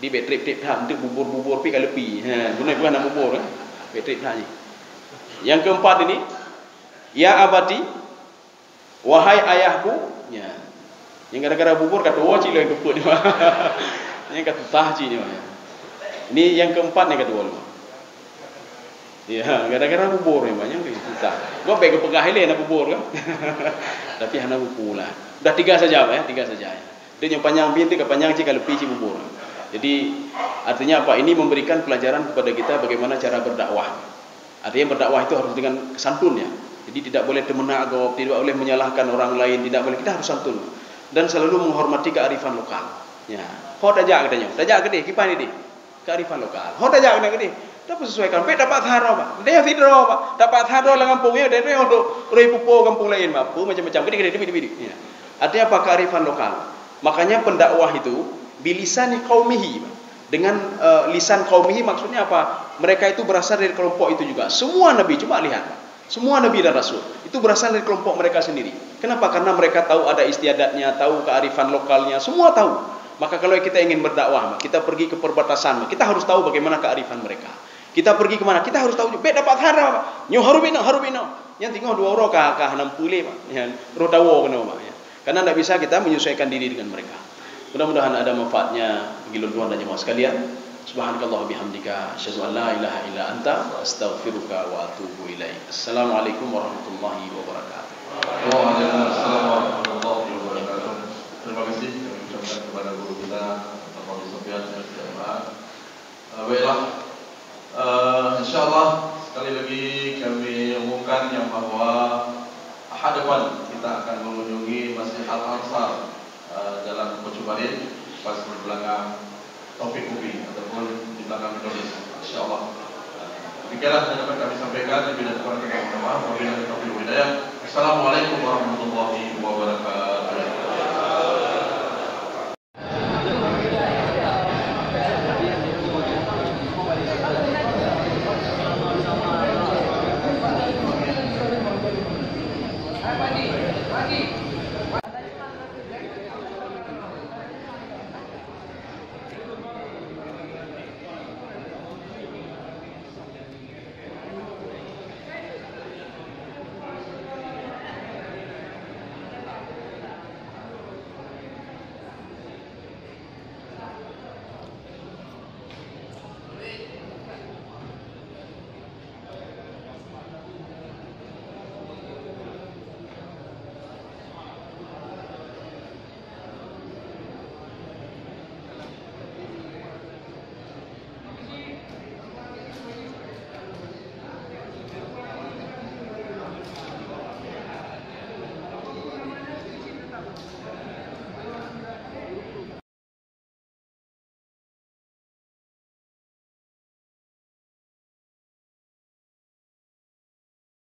Di betrip-trip dah, untuk bubur-bubur pi kalepi. Ha, bukan nak bubur kan. Betrip dah ni. Yang keempat ini, ya abadi, wahai ayahku, ya. Yang gara-gara bubur kata wajib yang keput ni. Yang kata tahji ni. Ini yang keempat ni kata wala. Ya, gara-gara bubur ni banyak kita. Gua baik pegah ile nak bubur kan. Tapi hana bubur lah. Dah 3 saja ya, 3 saja. Dia yang panjang binti ke panjang jika lebih ci bubur. Jadi artinya apa? Ini memberikan pelajaran kepada kita bagaimana cara berdakwah. Artinya berdakwah itu harus dengan santun ya. Jadi tidak boleh temenagop, tidak boleh menyalahkan orang lain, tidak boleh, kita harus santun dan selalu menghormati kearifan lokal. Ya. Ho tajak katanya. Tajak gede kipan ini. Kearifan lokal. Ho tajak kena gede. Dapat sesuaikan. Baik dapat tharo Pak. Dia tidro Pak. Dapat tharo lah kampungnya dan dia untuk roi pupo kampung lain Pak. Macam-macam gede-gede. Ya. Artinya apa? Kearifan lokal. Makanya pendakwah itu bilisani qaumihi Pak. Dengan lisan qaumihi maksudnya apa? Mereka itu berasal dari kelompok itu juga. Semua nabi, coba lihat. Semua nabi dan rasul itu berasal dari kelompok mereka sendiri. Kenapa? Karena mereka tahu ada istiadatnya, tahu kearifan lokalnya, semua tahu. Maka kalau kita ingin berdakwah, kita pergi ke perbatasan, kita harus tahu bagaimana kearifan mereka. Kita pergi ke mana? Kita harus tahu. Bet dapat harap. Nyo harubino. Yang tinggal 2 orang kah 60 Pak. Yang rodawo kena Pak. Karena tidak bisa kita menyesuaikan diri dengan mereka. Mudah-mudahan ada manfaatnya bagi tuan dan jemaah sekalian. Subhanakallah bihamdika asyhadu an la ilaha illa anta astaghfiruka wa atubu ilaik. Assalamualaikum warahmatullahi wabarakatuh. Waalaikumsalam warahmatullahi wabarakatuh. Terima kasih kami ucapkan kepada guru kita Bapak Sofyan Jemaah. Baiklah. Insyaallah sekali lagi kami umumkan yang bahwa ahad depan kita akan mengunjungi Masjid Al-Ansar dalam Pocobarin pas berbelakang Taufik Ubi ataupun di belakang Indonesia, insyaallah. Demikianlah yang dapat kami sampaikan. Lebih dan kurang kami mohon maaf. Wabillahi taufiq wal hidayah. Assalamualaikum warahmatullahi wabarakatuh.